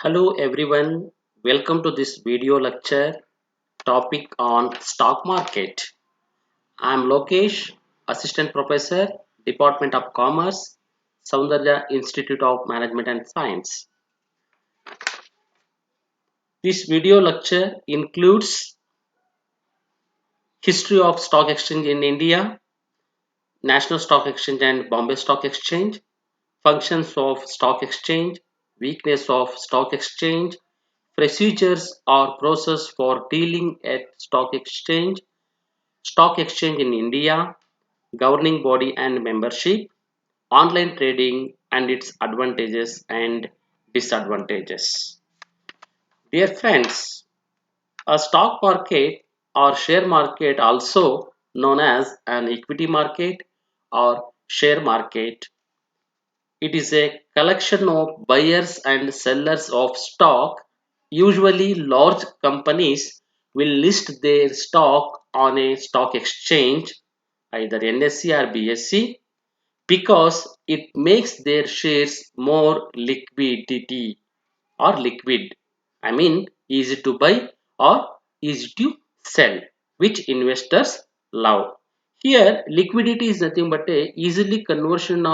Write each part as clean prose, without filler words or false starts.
Hello everyone, welcome to this video lecture topic on stock market. I am Lokesh, Assistant Professor, Department of Commerce, Soundarya Institute of Management and Science. This video lecture includes history of stock exchange in India, National Stock Exchange and Bombay Stock Exchange, functions of stock exchange, weakness of stock exchange, procedures or process for dealing at stock exchange in India, governing body and membership, online trading and its advantages and disadvantages. Dear friends, a stock market or share market, also known as an equity market or share market, it is a collection of buyers and sellers of stock. Usually, large companies will list their stock on a stock exchange, either NSE or BSE, because it makes their shares more liquidity or liquid. I mean, easy to buy or easy to sell, which investors love. Here, liquidity is nothing but a easily conversion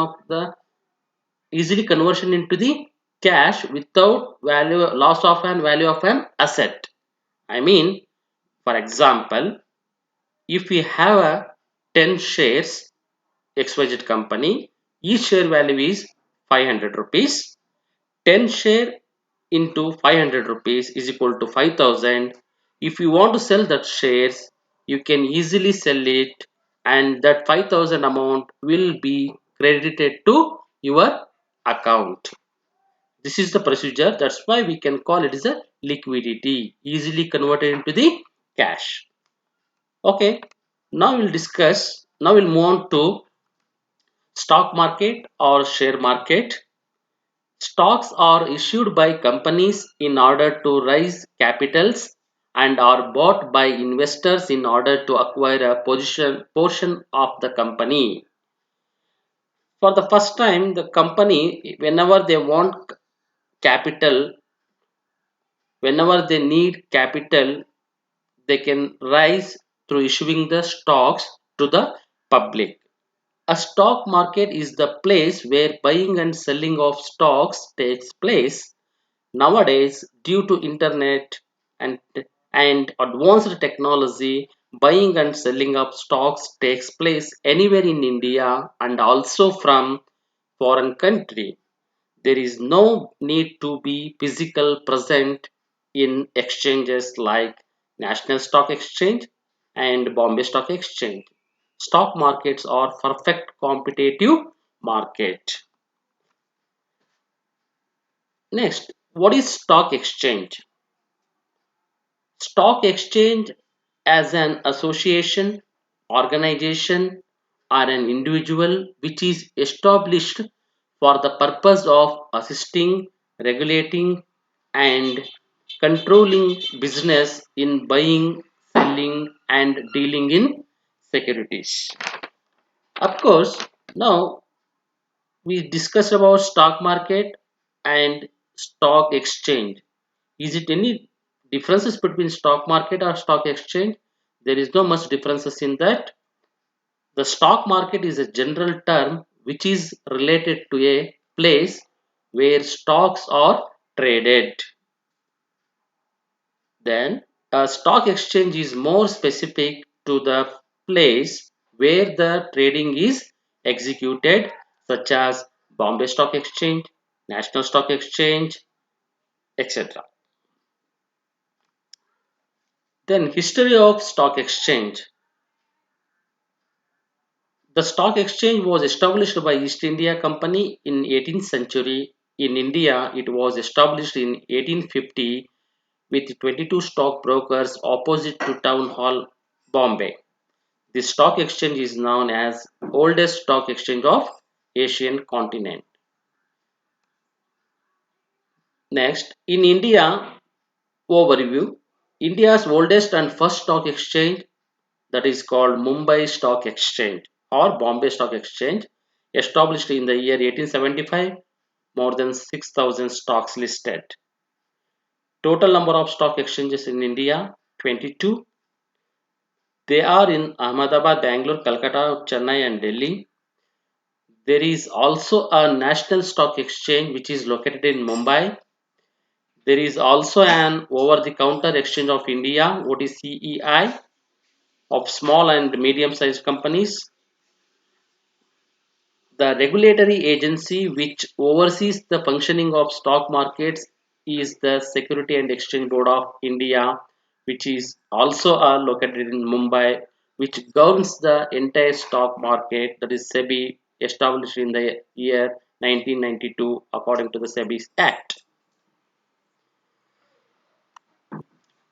into the cash without value loss of an value of an asset. I mean, for example, if we have a 10 shares XYZ company, each share value is 500 rupees. 10 share into 500 rupees is equal to 5000. If you want to sell that shares, you can easily sell it, and that 5000 amount will be credited to your account. This is the procedure. That's why we can call it as a liquidity, easily converted into the cash. Okay, now we'll move on to stock market or share market. Stocks are issued by companies in order to raise capitals and are bought by investors in order to acquire a portion of the company. For the first time, the company, whenever they want capital, whenever they need capital, they can rise through issuing the stocks to the public. A stock market is the place where buying and selling of stocks takes place. Nowadays, due to internet and, and advanced technology, buying and selling of stocks takes place anywhere in India and also from foreign country. There is no need to be physical present in exchanges like National Stock Exchange and Bombay Stock Exchange. Stock markets are perfect competitive market. Next, what is stock exchange? Stock exchange as an association, organization, or an individual which is established for the purpose of assisting, regulating, and controlling business in buying, selling, and dealing in securities. Of course, now we discussed about stock market and stock exchange. Is it any differences between stock market or stock exchange? There is no much differences in that. The stock market is a general term which is related to a place where stocks are traded. Then a stock exchange is more specific to the place where the trading is executed, such as Bombay Stock Exchange, National Stock Exchange, etc. Then history of stock exchange. The stock exchange was established by East India Company in 18th century. In India, it was established in 1850 with 22 stock brokers opposite to Town Hall, Bombay. The stock exchange is known as oldest stock exchange of Asian continent. Next, in India overview, India's oldest and first stock exchange, that is called Mumbai Stock Exchange or Bombay Stock Exchange, established in the year 1875, more than 6,000 stocks listed. Total number of stock exchanges in India 22. They are in Ahmedabad, Bangalore, Calcutta, Chennai, and Delhi. There is also a national stock exchange which is located in Mumbai. There is also an over the counter exchange of India, OTCEI, of small and medium sized companies. The regulatory agency which oversees the functioning of stock markets is the Security and Exchange Board of India, which is also located in Mumbai, which governs the entire stock market. That is SEBI, established in the year 1992 according to the SEBI Act.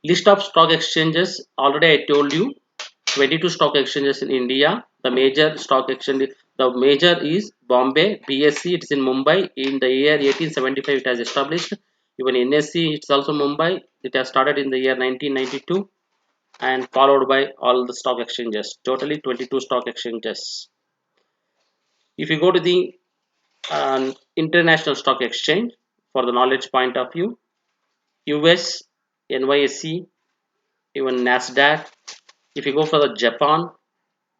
List of stock exchanges. Already I told you 22 stock exchanges in India. The major stock exchange, the major is Bombay, BSE, it's in Mumbai. In the year 1875, it has established. Even NSE, it's also Mumbai. It has started in the year 1992 and followed by all the stock exchanges. Totally 22 stock exchanges. If you go to the international stock exchange for the knowledge point of view, US, NYSE, even NASDAQ. If you go for the Japan,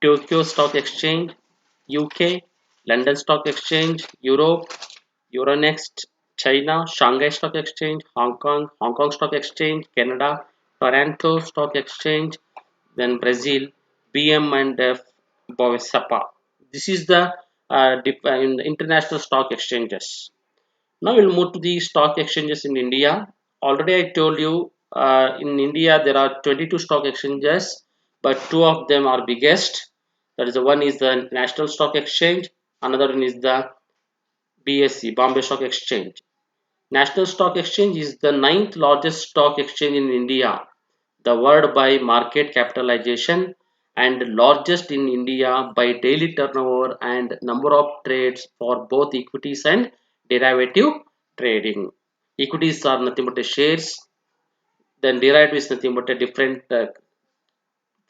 Tokyo Stock Exchange, UK, London Stock Exchange, Europe, Euronext, China, Shanghai Stock Exchange, Hong Kong Stock Exchange, Canada, Toronto Stock Exchange, then Brazil, BM and F Bovespa. This is the in the international stock exchanges. Now we'll move to the stock exchanges in India. Already I told you in India there are 22 stock exchanges, but two of them are biggest. That is the one is the National Stock Exchange, another one is the BSE, Bombay Stock Exchange. National Stock Exchange is the ninth largest stock exchange in India, the world by market capitalization, and largest in India by daily turnover and number of trades for both equities and derivative trading. Equities are nothing but shares, then derivative is nothing but a different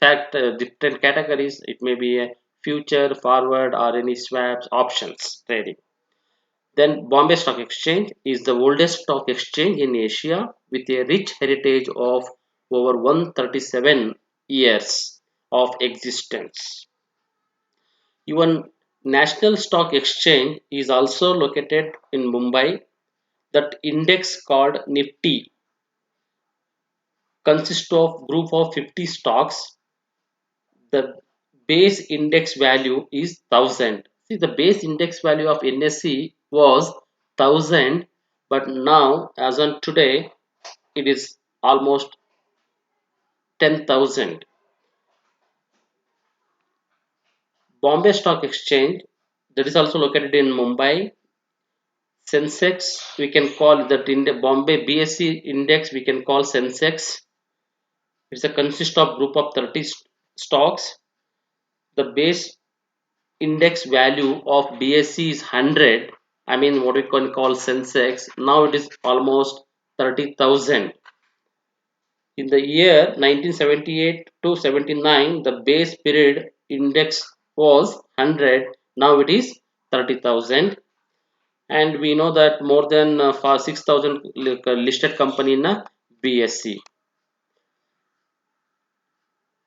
different categories. It may be a future, forward, or any swaps, options trading. Then Bombay Stock Exchange is the oldest stock exchange in Asia with a rich heritage of over 137 years of existence. Even National Stock Exchange is also located in Mumbai. That index called Nifty consists of group of 50 stocks. The base index value is 1000. See, the base index value of NSE was 1000, but now as on today it is almost 10,000. Bombay Stock Exchange, that is also located in Mumbai. Sensex, we can call that in the Bombay BSE index, we can call Sensex. It's a consist of group of 30 stocks. The base index value of BSE is 100. I mean what we can call Sensex. Now it is almost 30,000. In the year 1978 to 79, the base period index was 100. Now it is 30,000. And we know that more than 6,000 listed company in a BSE.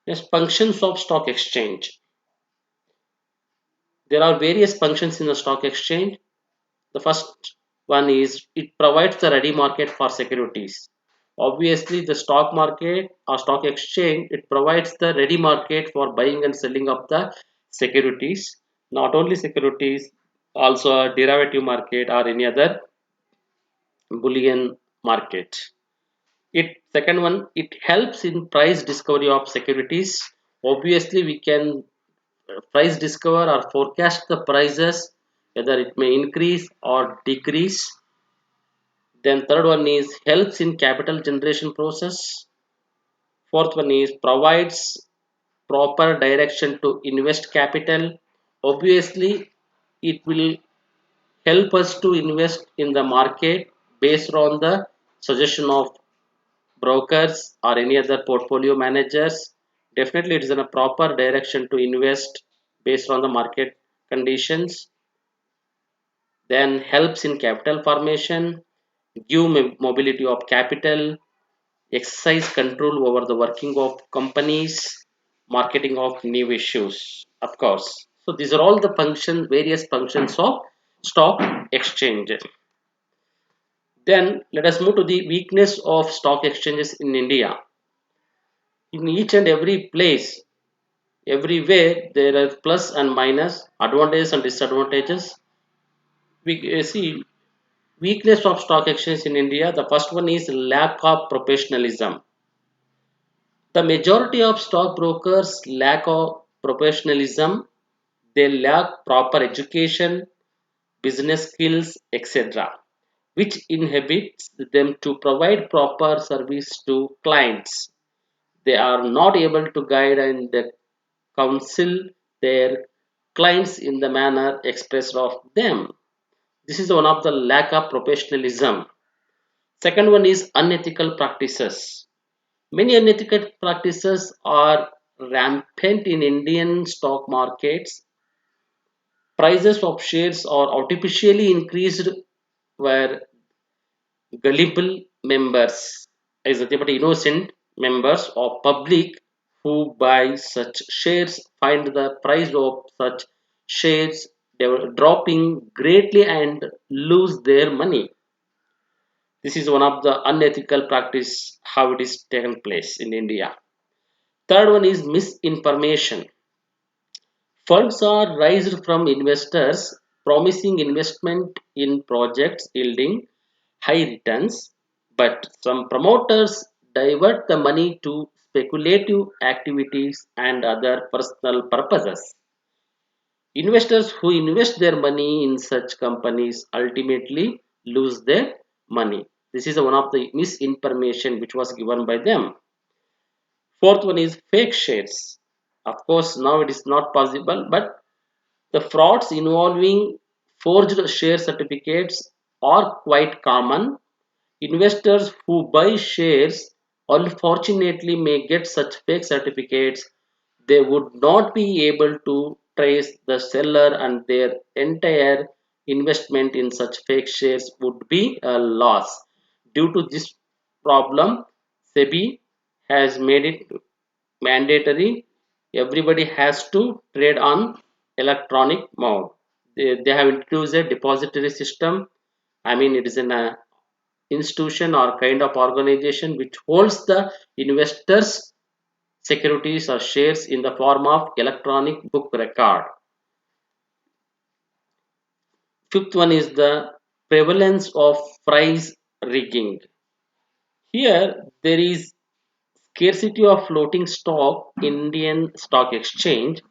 Yes, functions of stock exchange. There are various functions in the stock exchange. The first one is it provides the ready market for securities. Obviously, the stock market or stock exchange, it provides the ready market for buying and selling of the securities. Not only securities, also a derivative market or any other bullion market. It second one, it helps in price discovery of securities. Obviously, we can price discover or forecast the prices whether it may increase or decrease. Then third one is helps in capital generation process. Fourth one is provides proper direction to invest capital. Obviously, it will help us to invest in the market based on the suggestion of brokers or any other portfolio managers. Definitely, it is in a proper direction to invest based on the market conditions. Then helps in capital formation, give mobility of capital, exercise control over the working of companies, marketing of new issues, of course. So these are all the functions, various functions of stock exchange. Then let us move to the weakness of stock exchanges in India. In each and every place, everywhere there are plus and minus, advantages and disadvantages. We see weakness of stock exchange in India. The first one is lack of professionalism. The majority of stockbrokers lack of professionalism. They lack proper education, business skills, etc., which inhibits them to provide proper service to clients. They are not able to guide and counsel their clients in the manner expressed of them. This is one of the lack of professionalism. Second one is unethical practices. Many unethical practices are rampant in Indian stock markets. Prices of shares are artificially increased where gullible members, example innocent members of public who buy such shares find the price of such shares dropping greatly and lose their money. This is one of the unethical practice how it is taken place in India. Third one is misinformation. Funds are raised from investors promising investment in projects yielding high returns, but some promoters divert the money to speculative activities and other personal purposes. Investors who invest their money in such companies ultimately lose their money. This is one of the misinformation which was given by them. Fourth one is fake shares. Of course, now it is not possible, but the frauds involving forged share certificates are quite common. Investors who buy shares unfortunately may get such fake certificates. They would not be able to trace the seller and their entire investment in such fake shares would be a loss. Due to this problem, SEBI has made it mandatory. Everybody has to trade on electronic mode. They have introduced a depository system. I mean, it is an institution or kind of organization which holds the investors securities or shares in the form of electronic book record. Fifth one is the prevalence of price rigging. Here there is scarcity of floating stock in Indian stock exchange.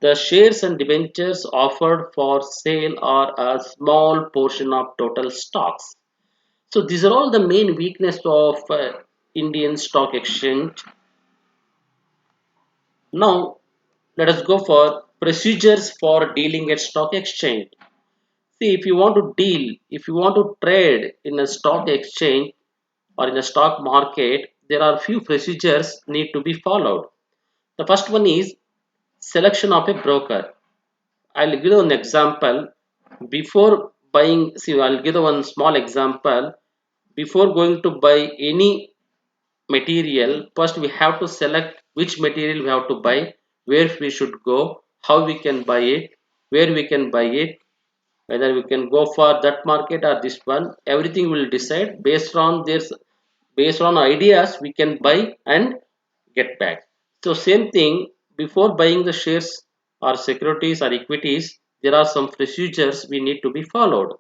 The shares and debentures offered for sale are a small portion of total stocks. So these are all the main weakness of Indian stock exchange. Now let us go for procedures for dealing at stock exchange. See, if you want to deal, if you want to trade in a stock exchange or in a stock market, there are few procedures need to be followed. The first one is selection of a broker. I'll give an example. Before buying, see, I'll give one small example. Before going to buy any material, first we have to select which material we have to buy, where we should go, how we can buy it, where we can buy it, whether we can go for that market or this one. Everything will decide based on this, based on ideas we can buy and get back. So same thing, before buying the shares or securities or equities, there are some procedures we need to be followed.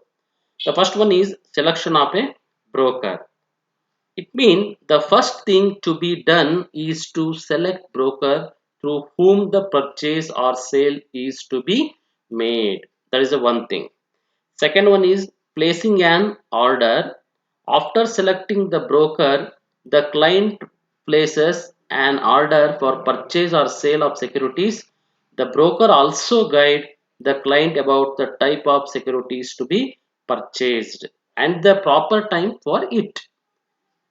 The first one is selection of a broker. It means the first thing to be done is to select broker through whom the purchase or sale is to be made. That is the one thing. Second one is placing an order. After selecting the broker, the client places an order for purchase or sale of securities. The broker also guide the client about the type of securities to be purchased and the proper time for it.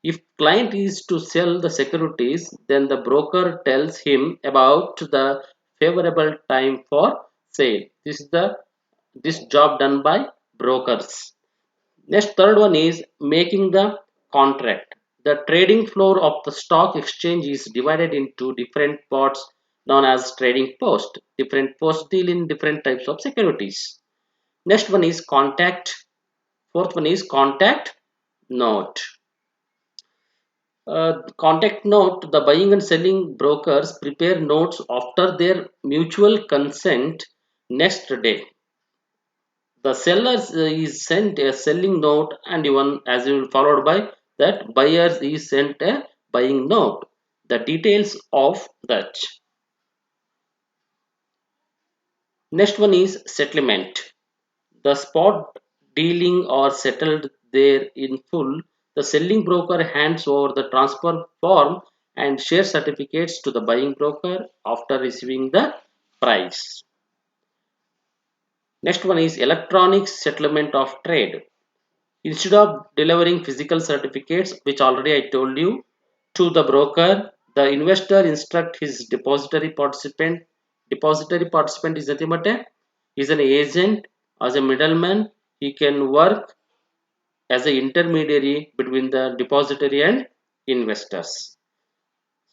If client is to sell the securities, then the broker tells him about the favorable time for sale. This job done by brokers. Next, third one is making the contract. The trading floor of the stock exchange is divided into different parts known as trading post. Different posts deal in different types of securities. Next one is contact. Fourth one is contact note. Contact note, the buying and selling brokers prepare notes after their mutual consent next day. The seller is sent a selling note and even as you followed by that buyers is sent a buying note. The details of that. Next one is settlement. The spot dealing are settled there in full. The selling broker hands over the transfer form and share certificates to the buying broker after receiving the price. Next one is electronic settlement of trade. Instead of delivering physical certificates, which already I told you, to the broker, the investor instruct his depository participant. Depository participant is nothing but is an agent as a middleman. He can work as an intermediary between the depository and investors.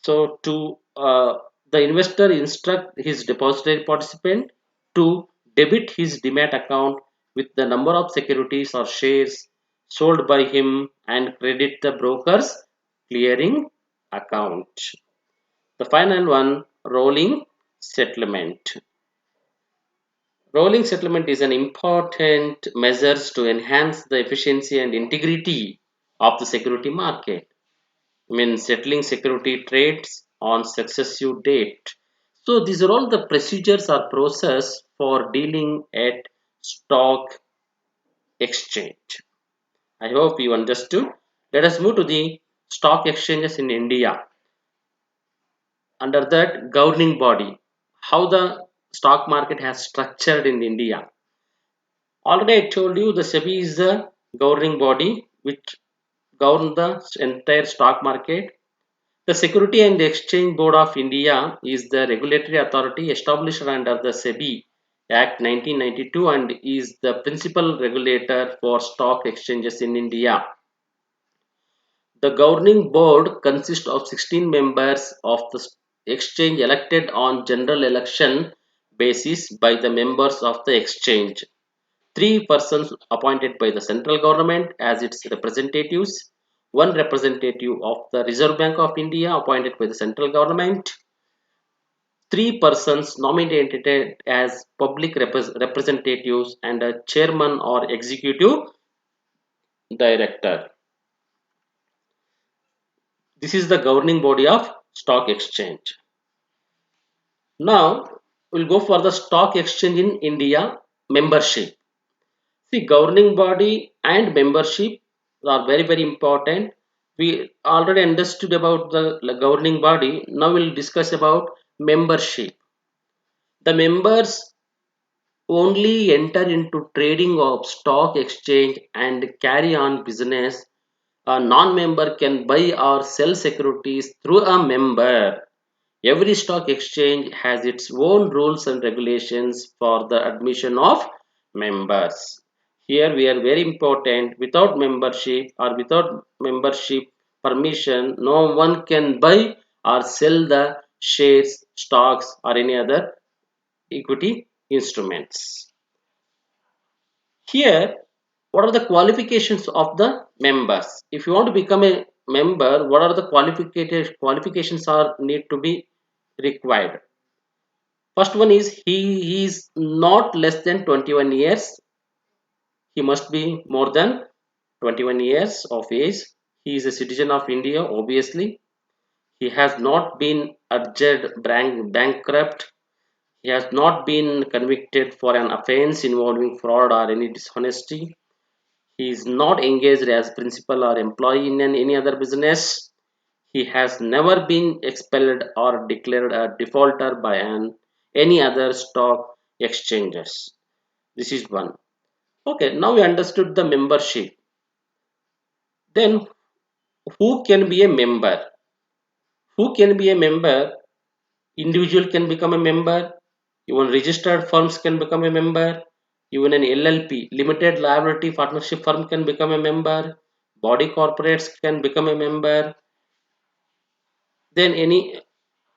So to the investor instruct his depository participant to debit his demat account with the number of securities or shares sold by him and credit the broker's clearing account. The final one, rolling settlement. Rolling settlement is an important measure to enhance the efficiency and integrity of the security market. Means settling security trades on successive date. So these are all the procedures or process for dealing at stock exchange. I hope you understood. Let us move to the stock exchanges in India. Under that governing body, how the stock market has structured in India. Already I told you the SEBI is the governing body which govern the entire stock market. The Security and Exchange Board of India is the regulatory authority established under the SEBI Act 1992 and is the principal regulator for stock exchanges in India. The governing board consists of 16 members of the exchange elected on general election basis by the members of the exchange. Three persons appointed by the central government as its representatives, one representative of the Reserve Bank of India appointed by the central government, three persons nominated as public representatives, and a chairman or executive director. This is the governing body of stock exchange. Now we'll go for the stock exchange in India membership. See, governing body and membership are very important. We already understood about the governing body. Now we'll discuss about membership. The members only enter into trading of stock exchange and carry on business. A non-member can buy or sell securities through a member. Every stock exchange has its own rules and regulations for the admission of members. Here we are very important. Without membership or without membership permission, no one can buy or sell the shares, stocks, or any other equity instruments. Here, what are the qualifications of the members? If you want to become a member, what are the qualifications are need to be required? First one is he is not less than 21 years. He must be more than 21 years of age. He is a citizen of India, obviously. He has not been adjudged bankrupt. He has not been convicted for an offense involving fraud or any dishonesty. He is not engaged as principal or employee in any other business. He has never been expelled or declared a defaulter by any other stock exchanges. This is one. Okay, now we understood the membership. Then who can be a member? Who can be a member? Individual can become a member. Even registered firms can become a member. Even an LLP, limited liability partnership firm can become a member. body corporates can become a member. Then any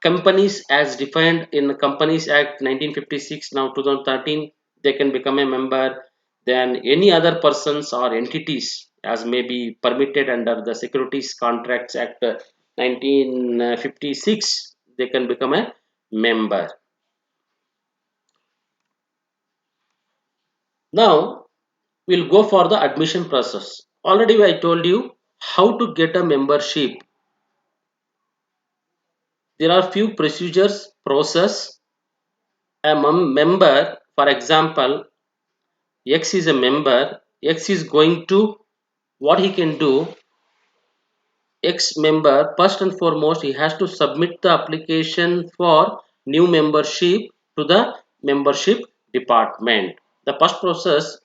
companies as defined in the Companies Act 1956, now 2013, they can become a member. Then any other persons or entities as may be permitted under the Securities Contracts Act 1956, they can become a member. Now we'll go for the admission process. Already I told you how to get a membership. There are few procedures, process. A member, for example, X is a member. X is going to, what he can do, X member, first and foremost, he has to submit the application for new membership to the membership department. The first process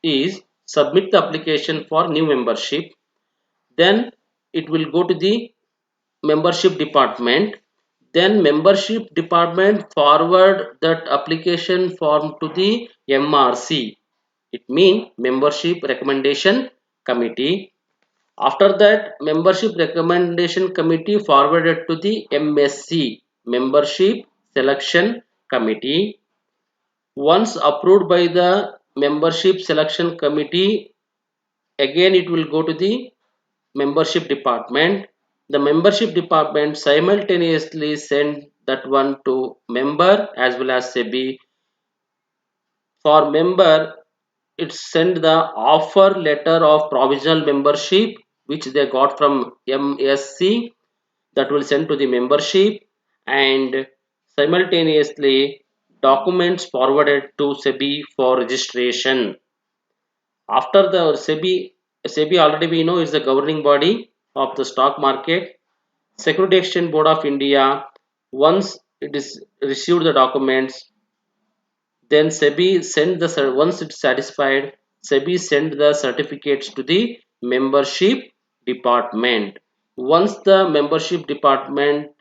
is submit the application for new membership. Then it will go to the membership department. Then membership department forward that application form to the MRC. It means membership recommendation committee. After that, membership recommendation committee forwarded to the MSC, membership selection committee. Once approved by the membership selection committee, again it will go to the membership department. The membership department simultaneously send that one to member as well as SEBI. For member, it send the offer letter of provisional membership which they got from MSC, that will send to the membership, and simultaneously documents forwarded to SEBI for registration. After the SEBI already we know is the governing body of the stock market. Security Exchange Board of India, once it is received the documents, then SEBI send the, once it's satisfied, SEBI send the certificates to the membership department. Once the membership department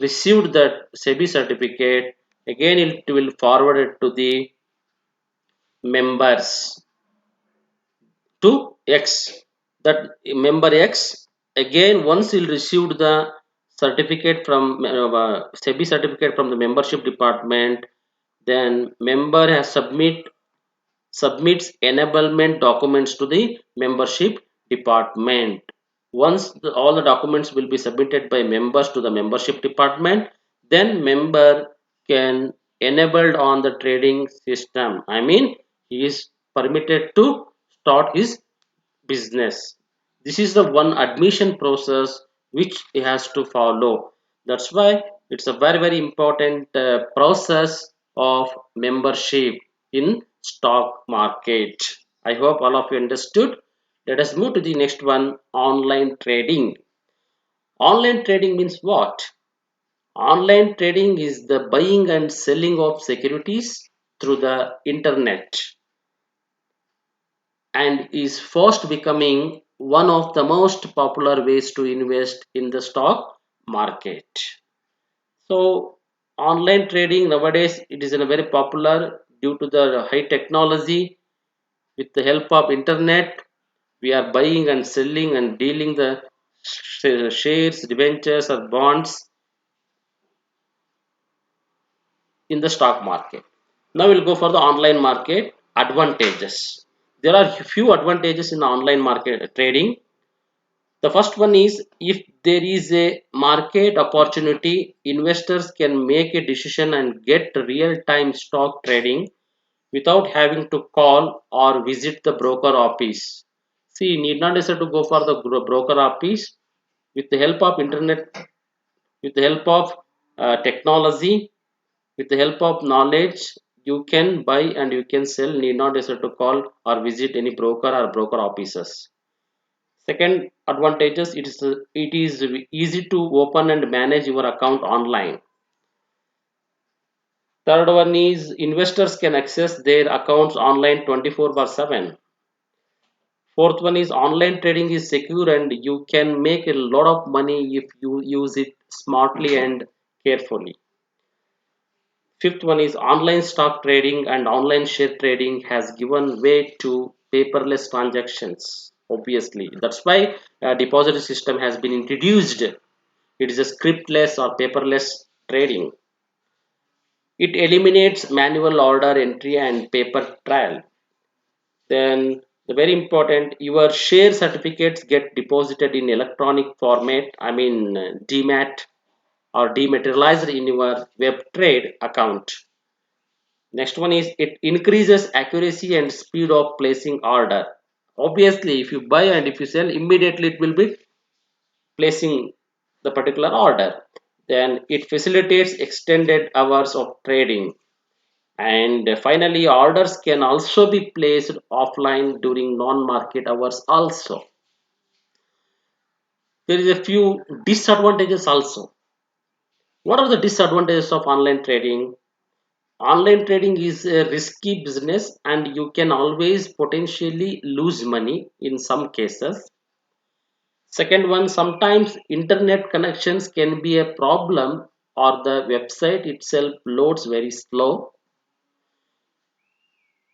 received that SEBI certificate, again it will forward it to the members to X. That member X, again once he received the certificate from SEBI certificate from the membership department, then member has submits enablement documents to the membership department. Once all the documents will be submitted by members to the membership department, then member can enabled on the trading system. I mean, he is permitted to start his business. This is the one admission process which he has to follow. That's why it's a very important process of membership in stock market. I hope all of you understood. Let us move to the next one, online trading. Online trading means what? Online trading is the buying and selling of securities through the internet and is fast becoming one of the most popular ways to invest in the stock market. So online trading nowadays it is a very popular due to the high technology. With the help of internet, we are buying and selling and dealing the shares, debentures or bonds in the stock market. Now we'll go for the online market advantages. There are few advantages in the online market trading. The first one is if there is a market opportunity, investors can make a decision and get real-time stock trading without having to call or visit the broker office. See, you need not decide to go for the broker office. With the help of internet, with the help of technology, with the help of knowledge, you can buy and you can sell. Need not decide to call or visit any broker or broker offices. Second advantages, it is easy to open and manage your account online. Third one is investors can access their accounts online 24/7. Fourth one is online trading is secure and you can make a lot of money if you use it smartly and carefully. Fifth one is online stock trading and online share trading has given way to paperless transactions. obviously. That's why depository system has been introduced. It is a scriptless or paperless trading. It eliminates manual order entry and paper trail. Then the very important, your share certificates get deposited in electronic format, I mean DMAT, or dematerialized in your web trade account. Next one is it increases accuracy and speed of placing order. Obviously, if you buy and if you sell, immediately it will be placing the particular order. Then it facilitates extended hours of trading. And finally, orders can also be placed offline during non-market hours also. There is a few disadvantages also. What are the disadvantages of online trading? Online trading is a risky business and you can always potentially lose money in some cases. Second one, sometimes internet connections can be a problem or the website itself loads very slow.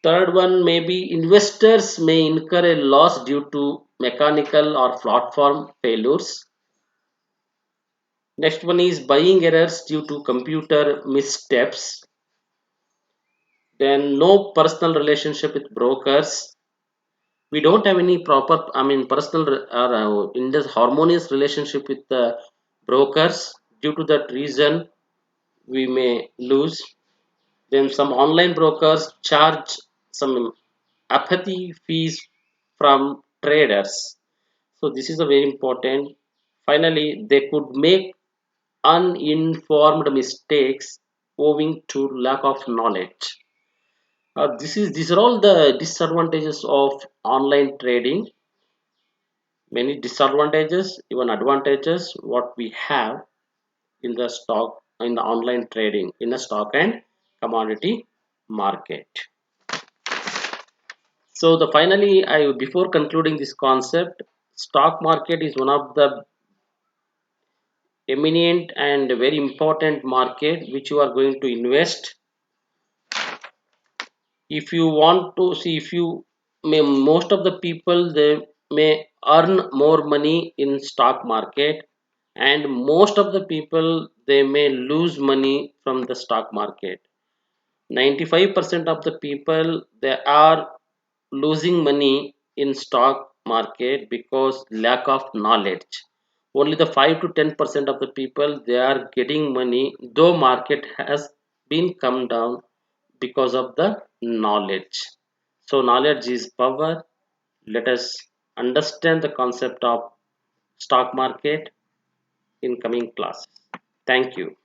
Third one, maybe investors may incur a loss due to mechanical or platform failures. Next one is buying errors due to computer missteps. Then no personal relationship with brokers. We don't have any proper, I mean, personal or in this harmonious relationship with the brokers. Due to that reason, we may lose. Then some online brokers charge some apathy fees from traders. So this is a very important. Finally, they could make uninformed mistakes owing to lack of knowledge. These are all the disadvantages of online trading. Many disadvantages, even advantages, what we have in the stock in the online trading in the stock and commodity market. So the finally, I before concluding this concept, stock market is one of the eminent and very important market which you are going to invest. If you want to see, if you may, most of the people they may earn more money in stock market, and most of the people they may lose money from the stock market. 95% of the people they are losing money in stock market because lack of knowledge. Only the 5 to 10% of the people they are getting money, though market has been come down because of the knowledge. So knowledge is power. Let us understand the concept of stock market in coming class. Thank you.